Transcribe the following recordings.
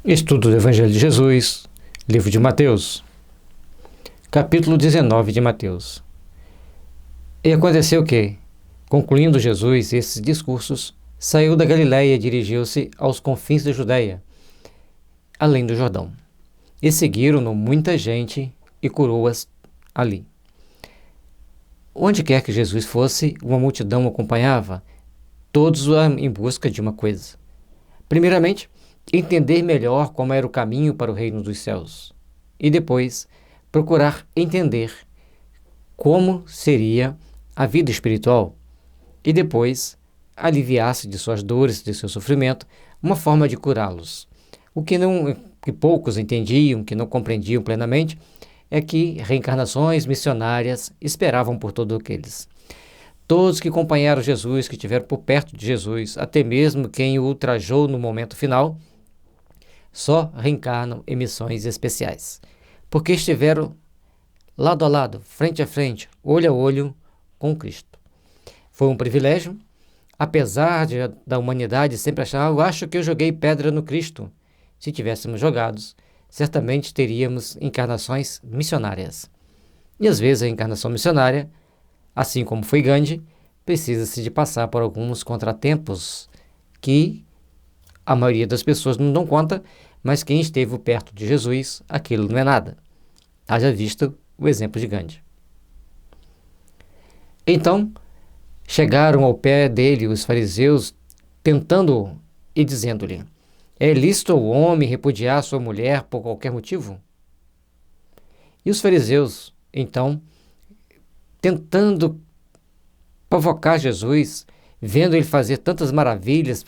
Estudo do Evangelho de Jesus, livro de Mateus, capítulo 19 de Mateus. E aconteceu que, concluindo Jesus esses discursos, saiu da Galiléia e dirigiu-se aos confins da Judéia, além do Jordão. E seguiram-no muita gente e curou-as ali. Onde quer que Jesus fosse, uma multidão o acompanhava, todos em busca de uma coisa. Primeiramente, entender melhor como era o caminho para o reino dos céus. E depois, procurar entender como seria a vida espiritual. E depois, aliviar-se de suas dores, de seu sofrimento, uma forma de curá-los. O que poucos entendiam, que não compreendiam plenamente, é que reencarnações missionárias esperavam por todos aqueles. Todos que acompanharam Jesus, que estiveram por perto de Jesus, até mesmo quem o ultrajou no momento final, só reencarnam em missões especiais, porque estiveram lado a lado, frente a frente, olho a olho com Cristo. Foi um privilégio, apesar da humanidade sempre achar, eu acho que eu joguei pedra no Cristo. Se tivéssemos jogados, certamente teríamos encarnações missionárias. E às vezes a encarnação missionária, assim como foi Gandhi, precisa-se de passar por alguns contratempos que a maioria das pessoas não dão conta, mas quem esteve perto de Jesus, aquilo não é nada. Haja visto o exemplo de Gandhi. Então, chegaram ao pé dele os fariseus, tentando e dizendo-lhe: é lícito ao homem repudiar sua mulher por qualquer motivo? E os fariseus, então, tentando provocar Jesus, vendo ele fazer tantas maravilhas,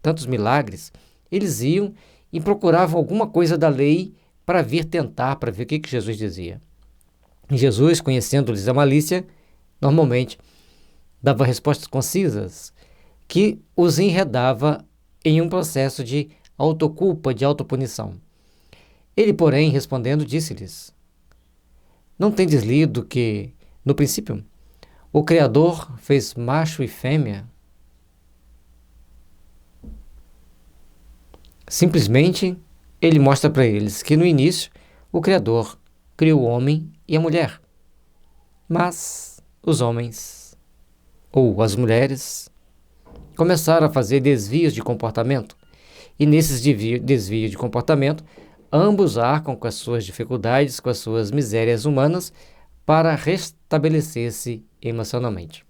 tantos milagres, eles iam e procuravam alguma coisa da lei para vir tentar, para ver o que Jesus dizia. E Jesus, conhecendo-lhes a malícia, normalmente dava respostas concisas que os enredava em um processo de autoculpa, de autopunição. Ele, porém, respondendo, disse-lhes: não tendes lido que, no princípio, o Criador fez macho e fêmea? Simplesmente, ele mostra para eles que no início o Criador criou o homem e a mulher. Mas os homens, ou as mulheres, começaram a fazer desvios de comportamento. E nesses desvios de comportamento, ambos arcam com as suas dificuldades, com as suas misérias humanas, para restabelecer-se emocionalmente.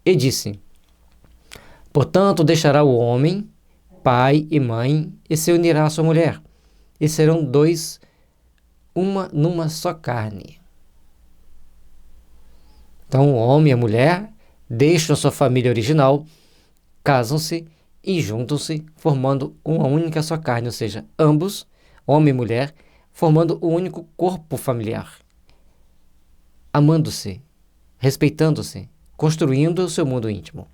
E disse: portanto, deixará o homem pai e mãe, e se unirá à sua mulher, e serão dois, uma numa só carne. Então, o homem e a mulher deixam a sua família original, casam-se e juntam-se, formando uma única só carne, ou seja, ambos, homem e mulher, formando um único corpo familiar, amando-se, respeitando-se, construindo o seu mundo íntimo.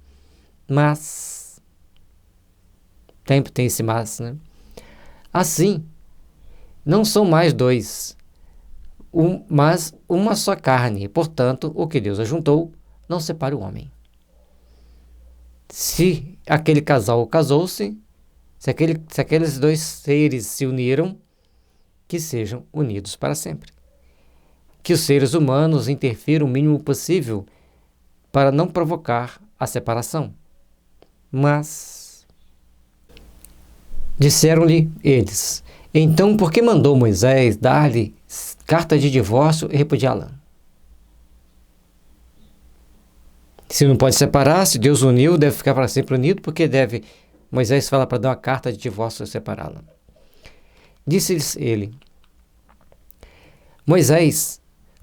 Mas sempre tem esse mas, né? Assim, não são mais dois, mas uma só carne. Portanto, o que Deus ajuntou, não separa o homem. Se aquele casal casou-se, se aqueles dois seres se uniram, que sejam unidos para sempre. Que os seres humanos interfiram o mínimo possível para não provocar a separação. Mas disseram-lhe eles: então por que mandou Moisés dar-lhe carta de divórcio e repudiá-la? Se não pode separar, se Deus uniu, deve ficar para sempre unido, porque Moisés fala para dar uma carta de divórcio e separá-la. Disse-lhes ele: Moisés,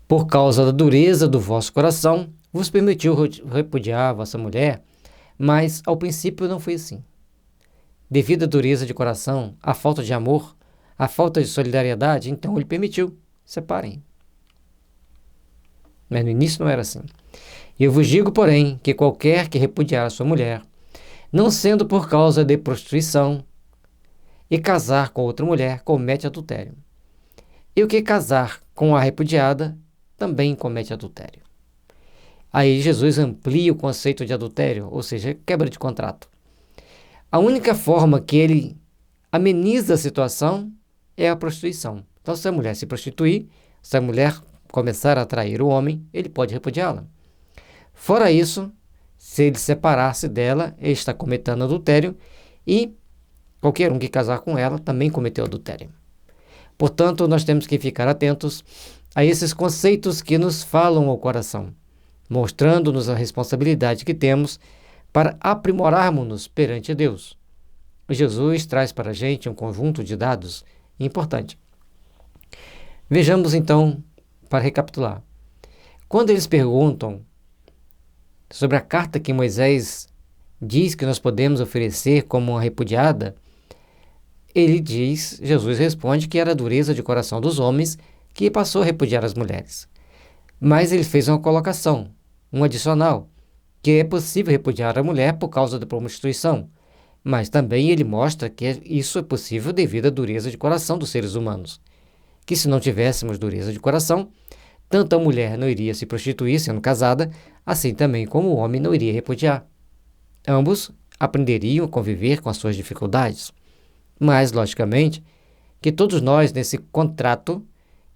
por causa da dureza do vosso coração, vos permitiu repudiar a vossa mulher, mas ao princípio não foi assim. Devido à dureza de coração, à falta de amor, à falta de solidariedade, então ele permitiu, separem. Mas no início não era assim. E eu vos digo, porém, que qualquer que repudiar a sua mulher, não sendo por causa de prostituição, e casar com outra mulher, comete adultério. E o que casar com a repudiada, também comete adultério. Aí Jesus amplia o conceito de adultério, ou seja, quebra de contrato. A única forma que ele ameniza a situação é a prostituição. Então, se a mulher se prostituir, se a mulher começar a atrair o homem, ele pode repudiá-la. Fora isso, se ele separar-se dela, ele está cometendo adultério e qualquer um que casar com ela também cometeu adultério. Portanto, nós temos que ficar atentos a esses conceitos que nos falam ao coração, mostrando-nos a responsabilidade que temos para aprimorarmos-nos perante Deus. Jesus traz para a gente um conjunto de dados importante. Vejamos então, para recapitular. Quando eles perguntam sobre a carta que Moisés diz que nós podemos oferecer como uma repudiada, Jesus responde que era a dureza de coração dos homens que passou a repudiar as mulheres. Mas ele fez uma colocação, um adicional, que é possível repudiar a mulher por causa da prostituição, mas também ele mostra que isso é possível devido à dureza de coração dos seres humanos. Que se não tivéssemos dureza de coração, tanto a mulher não iria se prostituir sendo casada, assim também como o homem não iria repudiar. Ambos aprenderiam a conviver com as suas dificuldades. Mas, logicamente, que todos nós, nesse contrato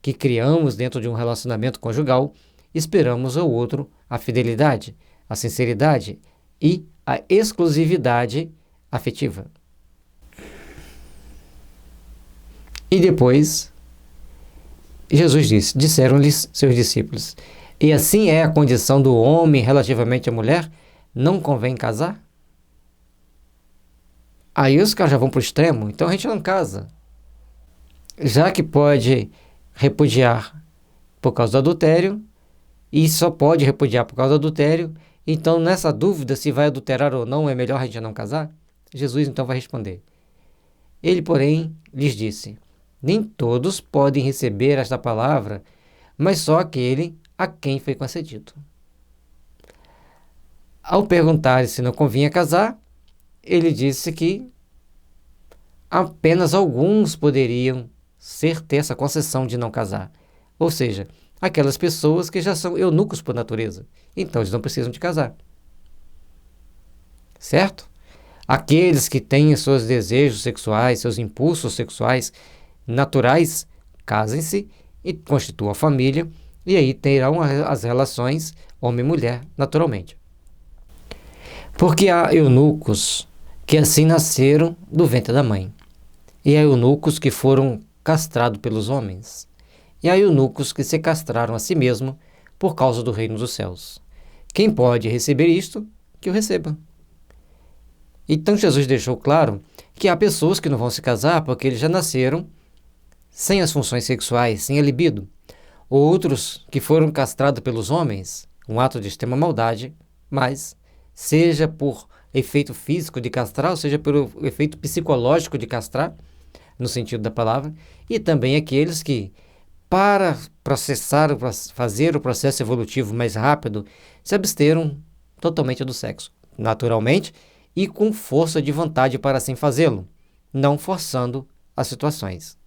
que criamos dentro de um relacionamento conjugal, esperamos ao outro a fidelidade, a sinceridade e a exclusividade afetiva. E depois, Jesus disse, disseram-lhes seus discípulos, e assim é a condição do homem relativamente à mulher, não convém casar? Aí os caras já vão para o extremo, então a gente não casa. Já que pode repudiar por causa do adultério, e só pode repudiar por causa do adultério, então nessa dúvida se vai adulterar ou não, é melhor a gente não casar? Jesus então vai responder. Ele, porém, lhes disse, nem todos podem receber esta palavra, mas só aquele a quem foi concedido. Ao perguntar se não convinha casar, ele disse que apenas alguns poderiam ter essa concessão de não casar. Ou seja, aquelas pessoas que já são eunucos por natureza. Então, eles não precisam de casar. Certo? Aqueles que têm seus desejos sexuais, seus impulsos sexuais naturais, casem-se e constituam a família, e aí terão as relações homem-mulher naturalmente. Porque há eunucos que assim nasceram do ventre da mãe, e há eunucos que foram castrados pelos homens, e há eunucos que se castraram a si mesmo por causa do reino dos céus. Quem pode receber isto, que o receba. Então Jesus deixou claro que há pessoas que não vão se casar porque eles já nasceram sem as funções sexuais, sem a libido. Outros que foram castrados pelos homens, um ato de extrema maldade, mas seja por efeito físico de castrar, ou seja, pelo efeito psicológico de castrar, no sentido da palavra, e também aqueles que, para fazer o processo evolutivo mais rápido, se absteram totalmente do sexo, naturalmente, e com força de vontade para assim fazê-lo, não forçando as situações.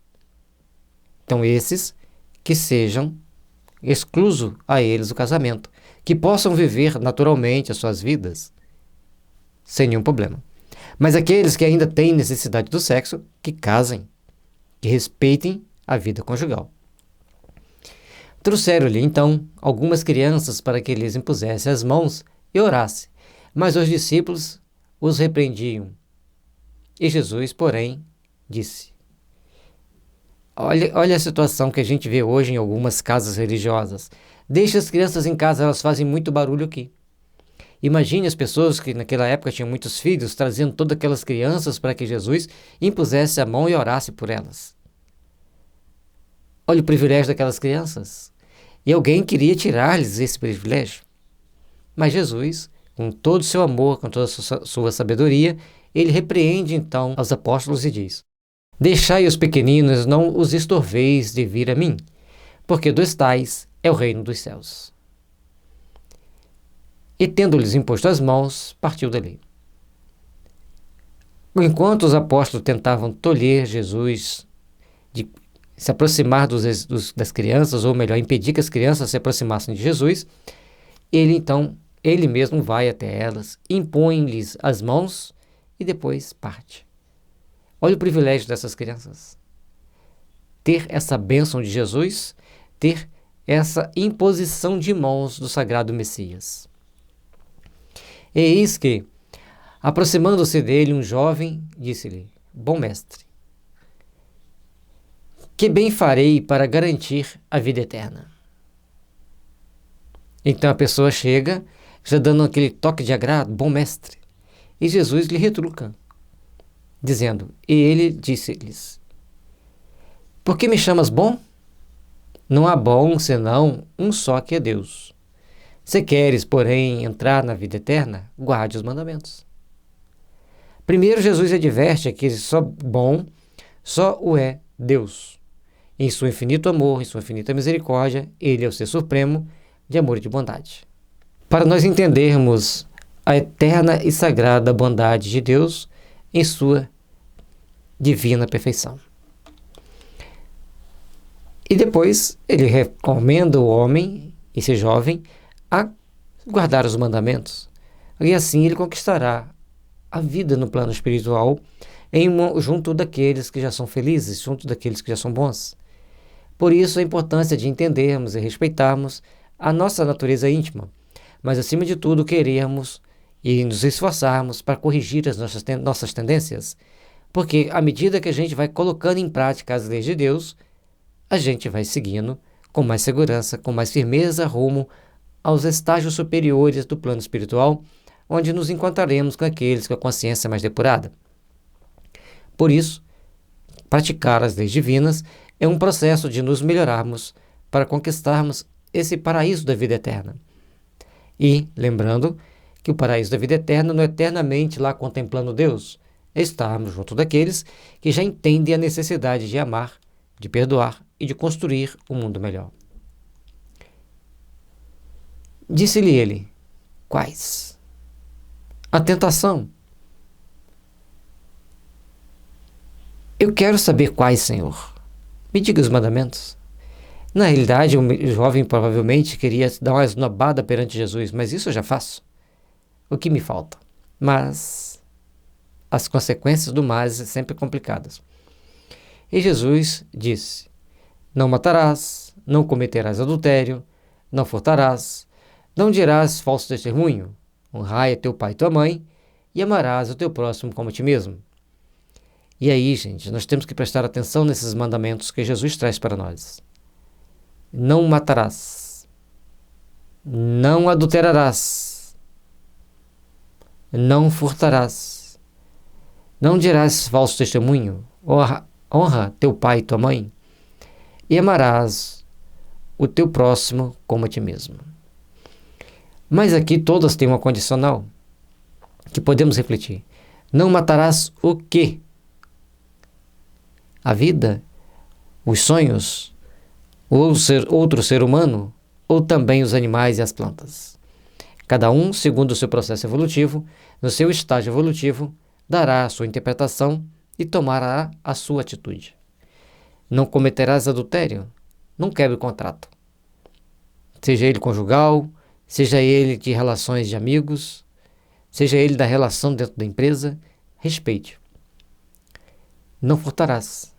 Então, esses que sejam excluso a eles o casamento, que possam viver naturalmente as suas vidas, sem nenhum problema. Mas aqueles que ainda têm necessidade do sexo, que casem, que respeitem a vida conjugal. Trouxeram-lhe, então, algumas crianças para que lhes impusesse as mãos e orasse, mas os discípulos os repreendiam. E Jesus, porém, disse, Olha a situação que a gente vê hoje em algumas casas religiosas. Deixa as crianças em casa, elas fazem muito barulho aqui. Imagine as pessoas que naquela época tinham muitos filhos, trazendo todas aquelas crianças para que Jesus impusesse a mão e orasse por elas. Olha o privilégio daquelas crianças. E alguém queria tirar-lhes esse privilégio. Mas Jesus, com todo o seu amor, com toda a sua sabedoria, ele repreende então aos apóstolos e diz, deixai os pequeninos, não os estorveis de vir a mim, porque dos tais é o reino dos céus. E tendo-lhes imposto as mãos, partiu dali. Enquanto os apóstolos tentavam tolher Jesus de se aproximar das crianças, ou melhor, impedir que as crianças se aproximassem de Jesus, ele mesmo vai até elas, impõe-lhes as mãos e depois parte. Olha o privilégio dessas crianças. Ter essa bênção de Jesus, ter essa imposição de mãos do Sagrado Messias. Eis que, aproximando-se dele, um jovem disse-lhe: Bom mestre, que bem farei para garantir a vida eterna? Então a pessoa chega, já dando aquele toque de agrado: Bom mestre. E Jesus lhe retruca, dizendo: E ele disse-lhes: Por que me chamas bom? Não há bom senão um só, que é Deus. Se queres, porém, entrar na vida eterna, guarde os mandamentos. Primeiro, Jesus adverte que só bom só o é Deus. Em seu infinito amor, em sua infinita misericórdia, Ele é o ser supremo de amor e de bondade. Para nós entendermos a eterna e sagrada bondade de Deus em sua divina perfeição. E depois ele recomenda o homem, esse jovem, a guardar os mandamentos. E assim ele conquistará a vida no plano espiritual junto daqueles que já são felizes, junto daqueles que já são bons. Por isso a importância de entendermos e respeitarmos a nossa natureza íntima, mas acima de tudo querermos e nos esforçarmos para corrigir as nossas tendências, porque à medida que a gente vai colocando em prática as leis de Deus, a gente vai seguindo com mais segurança, com mais firmeza rumo aos estágios superiores do plano espiritual, onde nos encontraremos com aqueles com a consciência mais depurada. Por isso, praticar as leis divinas é um processo de nos melhorarmos para conquistarmos esse paraíso da vida eterna. E, lembrando que o paraíso da vida eterna não é eternamente lá contemplando Deus, é estarmos junto daqueles que já entendem a necessidade de amar, de perdoar e de construir um mundo melhor. Disse-lhe ele: Quais? A tentação. Eu quero saber quais, Senhor. Me diga os mandamentos. Na realidade, o jovem provavelmente queria dar uma esnobada perante Jesus, mas isso eu já faço. O que me falta? Mas as consequências do mal são sempre complicadas. E Jesus disse: Não matarás, não cometerás adultério, não furtarás, não dirás falso testemunho, honrai a teu pai e tua mãe, e amarás o teu próximo como a ti mesmo. E aí, gente, nós temos que prestar atenção nesses mandamentos que Jesus traz para nós. Não matarás, não adulterarás, não furtarás, não dirás falso testemunho, honra teu pai e tua mãe, e amarás o teu próximo como a ti mesmo. Mas aqui todas têm uma condicional que podemos refletir. Não matarás o quê? A vida, os sonhos, ou outro ser humano, ou também os animais e as plantas. Cada um, segundo o seu processo evolutivo, no seu estágio evolutivo, dará a sua interpretação e tomará a sua atitude. Não cometerás adultério, não quebre o contrato. Seja ele conjugal, seja ele de relações de amigos, seja ele da relação dentro da empresa, respeite. Não furtarás.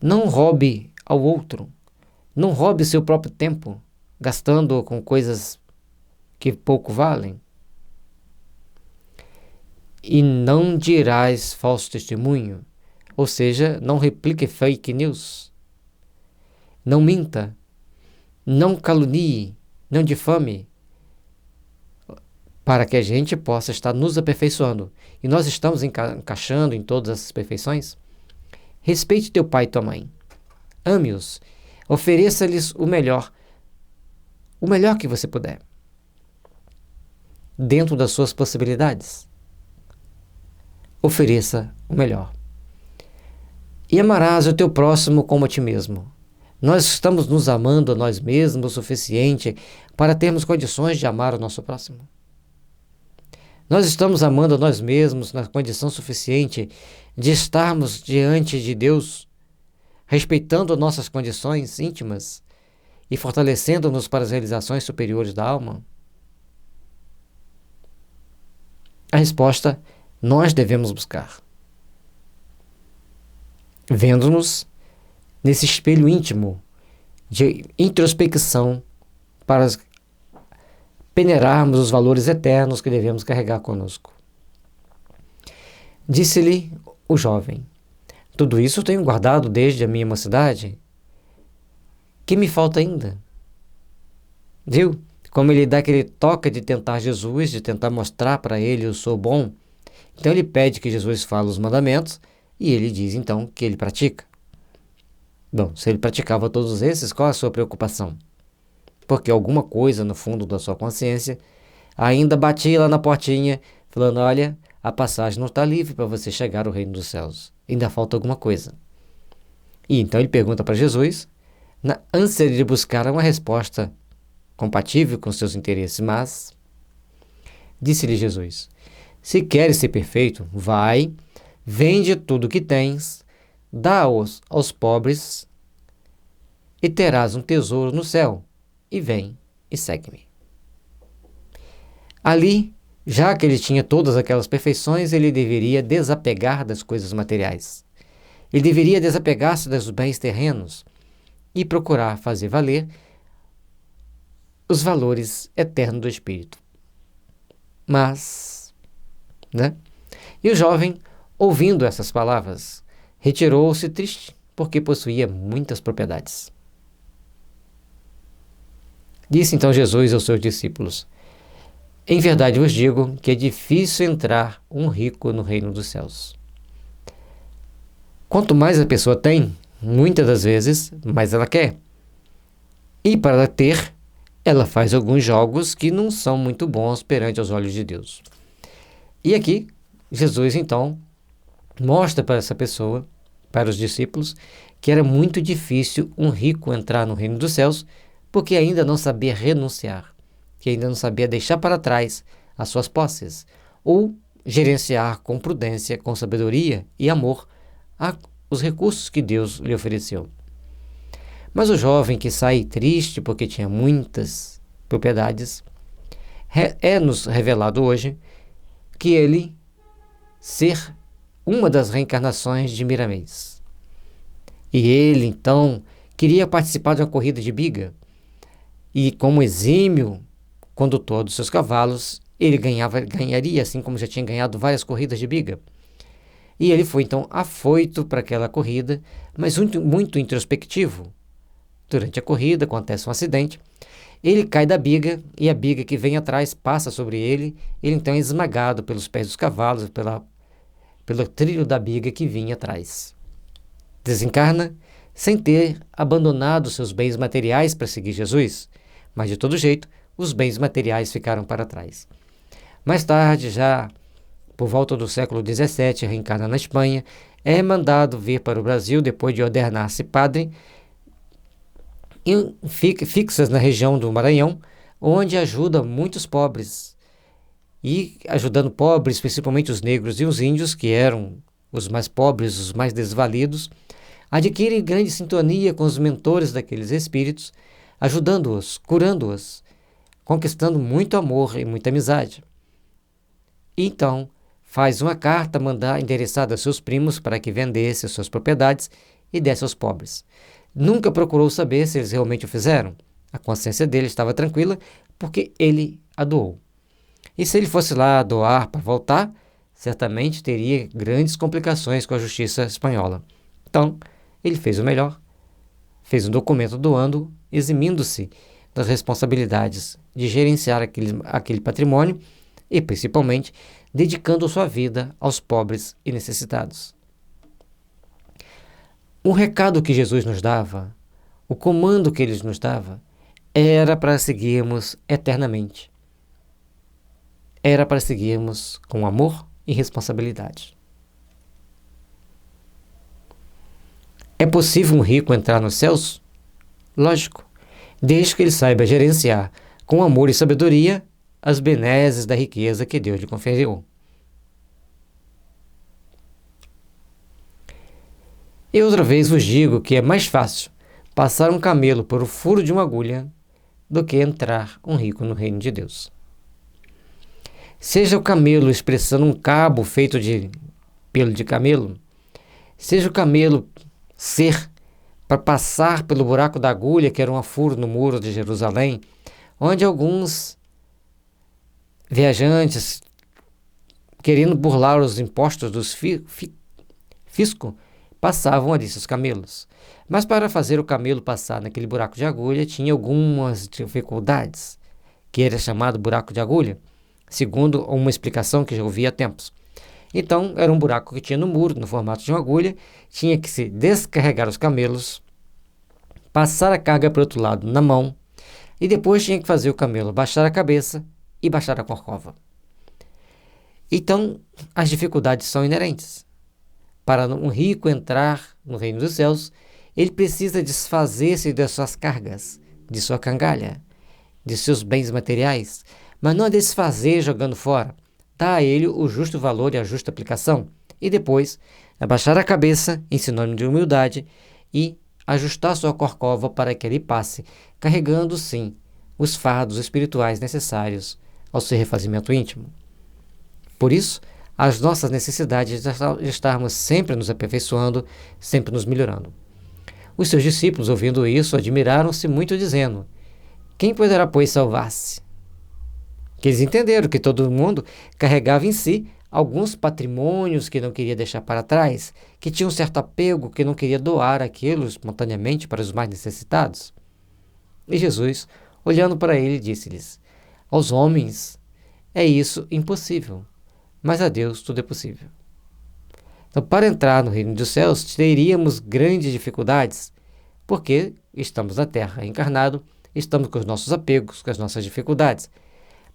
Não roube ao outro. Não roube seu próprio tempo, gastando-o com coisas que pouco valem. E não dirás falso testemunho, ou seja, não replique fake news. Não minta, não calunie, não difame, para que a gente possa estar nos aperfeiçoando. E nós estamos encaixando em todas essas perfeições. Respeite teu pai e tua mãe. Ame-os. Ofereça-lhes o melhor que você puder, dentro das suas possibilidades. Ofereça o melhor. E amarás o teu próximo como a ti mesmo. Nós estamos nos amando a nós mesmos o suficiente para termos condições de amar o nosso próximo? Nós estamos amando a nós mesmos na condição suficiente de estarmos diante de Deus, respeitando nossas condições íntimas e fortalecendo-nos para as realizações superiores da alma? A resposta nós devemos buscar. vendo-nos nesse espelho íntimo de introspecção para peneirarmos os valores eternos que devemos carregar conosco. Disse-lhe o jovem: tudo isso eu tenho guardado desde a minha mocidade. Que me falta ainda? Viu? Como ele dá aquele toque de tentar Jesus, de tentar mostrar para ele: eu sou bom. Então ele pede que Jesus fale os mandamentos e ele diz então que ele pratica. Bom, se ele praticava todos esses, qual a sua preocupação? Porque alguma coisa no fundo da sua consciência ainda batia lá na portinha, falando: olha, a passagem não está livre para você chegar ao reino dos céus. Ainda falta alguma coisa. E então ele pergunta para Jesus, na ânsia de buscar uma resposta compatível com seus interesses, mas disse-lhe Jesus: se queres ser perfeito, vai, vende tudo o que tens, dá-os aos pobres e terás um tesouro no céu, e vem e segue-me. Ali, já que ele tinha todas aquelas perfeições, ele deveria desapegar das coisas materiais. Ele deveria desapegar-se dos bens terrenos e procurar fazer valer os valores eternos do Espírito. Mas, E o jovem, ouvindo essas palavras, retirou-se triste, porque possuía muitas propriedades. Disse então Jesus aos seus discípulos: em verdade vos digo que é difícil entrar um rico no reino dos céus. Quanto mais a pessoa tem, muitas das vezes, mais ela quer. E para ter, ela faz alguns jogos que não são muito bons perante os olhos de Deus. E aqui, Jesus então mostra para essa pessoa, para os discípulos, que era muito difícil um rico entrar no reino dos céus, porque ainda não sabia renunciar, que ainda não sabia deixar para trás as suas posses, ou gerenciar com prudência, com sabedoria e amor os recursos que Deus lhe ofereceu. Mas o jovem que sai triste porque tinha muitas propriedades, é-nos revelado hoje que ele ser uma das reencarnações de Miramês. E ele, então, queria participar de uma corrida de biga, e como exímio condutor dos seus cavalos, ele ganharia, assim como já tinha ganhado várias corridas de biga. E ele foi, então, afoito para aquela corrida, mas muito introspectivo. Durante a corrida, acontece um acidente, ele cai da biga, e a biga que vem atrás passa sobre ele, ele então é esmagado pelos pés dos cavalos, pelo trilho da biga que vinha atrás. Desencarna sem ter abandonado seus bens materiais para seguir Jesus, mas de todo jeito, os bens materiais ficaram para trás. Mais tarde, já por volta do século XVII, reencarna na Espanha, é mandado vir para o Brasil depois de ordenar-se padre, e fixa na região do Maranhão, onde ajuda muitos pobres. E ajudando pobres, principalmente os negros e os índios, que eram os mais pobres, os mais desvalidos, adquire grande sintonia com os mentores daqueles espíritos, ajudando-os, curando-os, conquistando muito amor e muita amizade. E então, faz uma carta endereçada a seus primos para que vendesse as suas propriedades e desse aos pobres. Nunca procurou saber se eles realmente o fizeram. A consciência dele estava tranquila porque ele a doou. E se ele fosse lá doar para voltar, certamente teria grandes complicações com a justiça espanhola. Então, ele fez o melhor, fez um documento doando, eximindo-se das responsabilidades de gerenciar aquele patrimônio e, principalmente, dedicando sua vida aos pobres e necessitados. O recado que Jesus nos dava, o comando que ele nos dava, era para seguirmos eternamente. Era para seguirmos com amor e responsabilidade. É possível um rico entrar nos céus? Lógico, desde que ele saiba gerenciar com amor e sabedoria as benesses da riqueza que Deus lhe conferiu. E outra vez vos digo que é mais fácil passar um camelo por o furo de uma agulha do que entrar um rico no reino de Deus. Seja o camelo expressando um cabo feito de pelo de camelo, seja o camelo ser para passar pelo buraco da agulha, que era um furo no muro de Jerusalém, onde alguns viajantes, querendo burlar os impostos dos fisco, passavam ali seus camelos. Mas para fazer o camelo passar naquele buraco de agulha, tinha algumas dificuldades, que era chamado buraco de agulha, segundo uma explicação que já ouvi há tempos. Então, era um buraco que tinha no muro, no formato de uma agulha, tinha que se descarregar os camelos, passar a carga para o outro lado na mão, e depois tinha que fazer o camelo baixar a cabeça e baixar a corcova. Então, as dificuldades são inerentes. Para um rico entrar no reino dos céus, ele precisa desfazer-se das suas cargas, de sua cangalha, de seus bens materiais, mas não desfazer jogando fora. Dá a ele o justo valor e a justa aplicação, e depois abaixar a cabeça em sinônimo de humildade e ajustar sua corcova para que ele passe, carregando sim os fardos espirituais necessários ao seu refazimento íntimo. Por isso, as nossas necessidades de estarmos sempre nos aperfeiçoando, sempre nos melhorando. Os seus discípulos, ouvindo isso, admiraram-se muito, dizendo: quem poderá, pois, salvar-se? Que eles entenderam que todo mundo carregava em si alguns patrimônios que não queria deixar para trás, que tinha um certo apego, que não queria doar aquilo espontaneamente para os mais necessitados. E Jesus, olhando para ele, disse-lhes: aos homens é isso impossível, mas a Deus tudo é possível. Então, para entrar no reino dos céus, teríamos grandes dificuldades, porque estamos na terra encarnado, estamos com os nossos apegos, com as nossas dificuldades.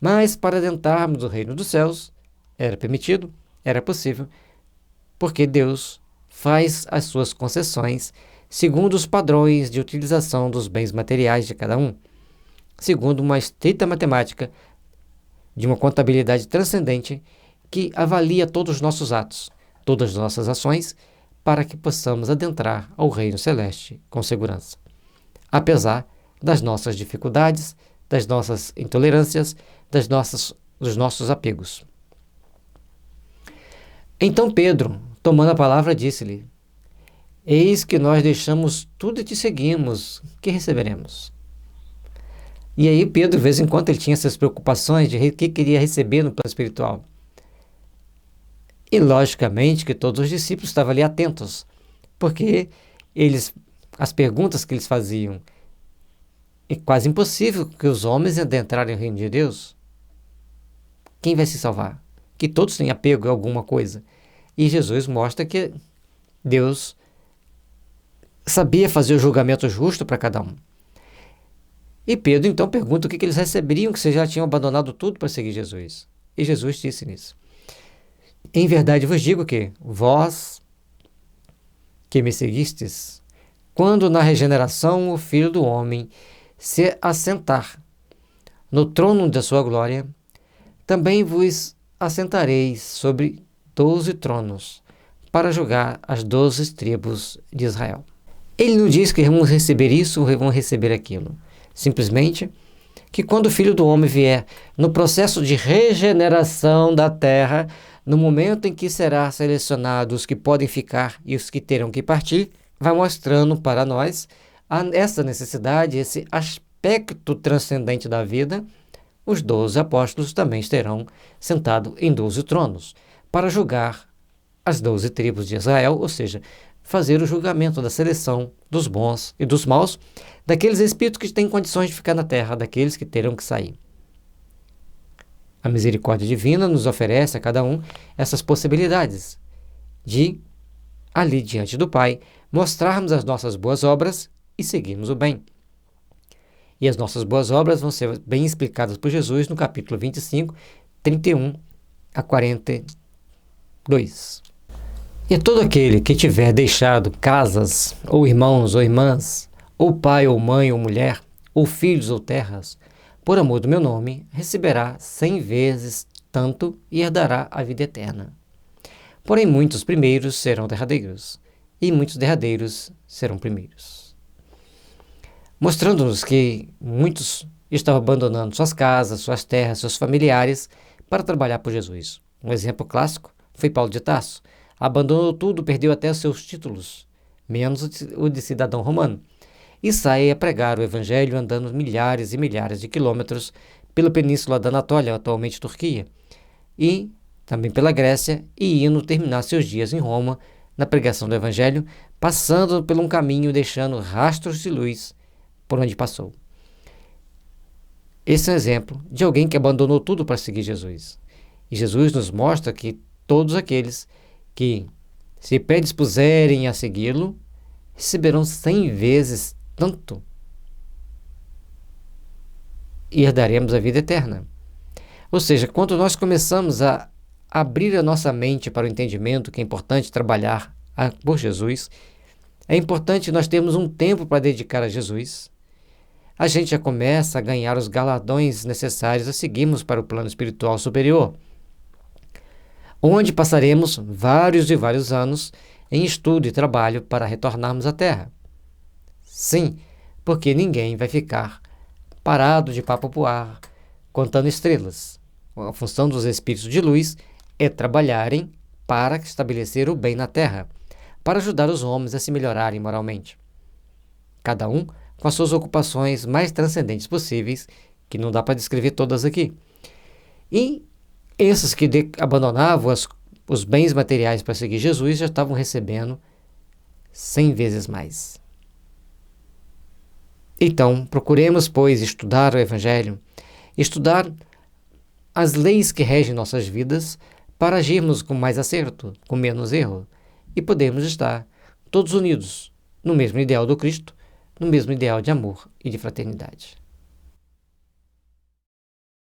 Mas para adentrarmos no reino dos céus, era permitido, era possível, porque Deus faz as suas concessões segundo os padrões de utilização dos bens materiais de cada um, segundo uma estrita matemática de uma contabilidade transcendente que avalia todos os nossos atos, todas as nossas ações, para que possamos adentrar ao reino celeste com segurança, apesar das nossas dificuldades, das nossas intolerâncias, dos nossos apegos. Então Pedro, tomando a palavra, disse-lhe: eis que nós deixamos tudo e te seguimos, que receberemos? E aí Pedro, de vez em quando, ele tinha essas preocupações de o que queria receber no plano espiritual. E logicamente que todos os discípulos estavam ali atentos, porque as perguntas que eles faziam, é quase impossível que os homens adentrarem no reino de Deus. Quem vai se salvar? Que todos têm apego a alguma coisa. E Jesus mostra que Deus sabia fazer o julgamento justo para cada um. E Pedro então pergunta o que eles receberiam, que vocês já tinham abandonado tudo para seguir Jesus. E Jesus disse nisso: em verdade vos digo que vós que me seguistes, quando na regeneração o Filho do Homem se assentar no trono da sua glória, também vos assentareis sobre 12 tronos, para julgar as 12 tribos de Israel. Ele não diz que vamos receber isso ou vamos receber aquilo. Simplesmente que quando o Filho do Homem vier no processo de regeneração da terra, no momento em que será selecionado os que podem ficar e os que terão que partir, vai mostrando para nós essa necessidade, esse aspecto transcendente da vida. Os 12 apóstolos também estarão sentados em 12 tronos para julgar as 12 tribos de Israel, ou seja, fazer o julgamento da seleção dos bons e dos maus, daqueles espíritos que têm condições de ficar na terra, daqueles que terão que sair. A misericórdia divina nos oferece a cada um essas possibilidades de, ali diante do Pai, mostrarmos as nossas boas obras e seguirmos o bem. E as nossas boas obras vão ser bem explicadas por Jesus no capítulo 25, 31 a 42. E todo aquele que tiver deixado casas, ou irmãos, ou irmãs, ou pai, ou mãe, ou mulher, ou filhos, ou terras, por amor do meu nome, receberá 100 vezes tanto e herdará a vida eterna. Porém, muitos primeiros serão derradeiros, e muitos derradeiros serão primeiros. Mostrando-nos que muitos estavam abandonando suas casas, suas terras, seus familiares para trabalhar por Jesus. Um exemplo clássico foi Paulo de Tarso. Abandonou tudo, perdeu até os seus títulos, menos o de cidadão romano, e sai a pregar o evangelho andando milhares e milhares de quilômetros pela península da Anatólia, atualmente Turquia, e também pela Grécia, e indo terminar seus dias em Roma na pregação do evangelho, passando por um caminho deixando rastros de luz por onde passou. Esse é um exemplo de alguém que abandonou tudo para seguir Jesus. E Jesus nos mostra que todos aqueles que se predispuserem a segui-lo receberão 100 vezes tanto e herdaremos a vida eterna. Ou seja, quando nós começamos a abrir a nossa mente para o entendimento que é importante trabalhar por Jesus, é importante nós termos um tempo para dedicar a Jesus, a gente já começa a ganhar os galardões necessários a seguirmos para o plano espiritual superior, onde passaremos vários e vários anos em estudo e trabalho para retornarmos à Terra. Sim, porque ninguém vai ficar parado de papo pro ar, contando estrelas. A função dos espíritos de luz é trabalharem para estabelecer o bem na Terra, para ajudar os homens a se melhorarem moralmente. Cada um com as suas ocupações mais transcendentes possíveis, que não dá para descrever todas aqui. E esses que abandonavam os bens materiais para seguir Jesus já estavam recebendo 100 vezes mais. Então, procuremos, pois, estudar o Evangelho, estudar as leis que regem nossas vidas para agirmos com mais acerto, com menos erro, e podermos estar todos unidos no mesmo ideal do Cristo, no mesmo ideal de amor e de fraternidade.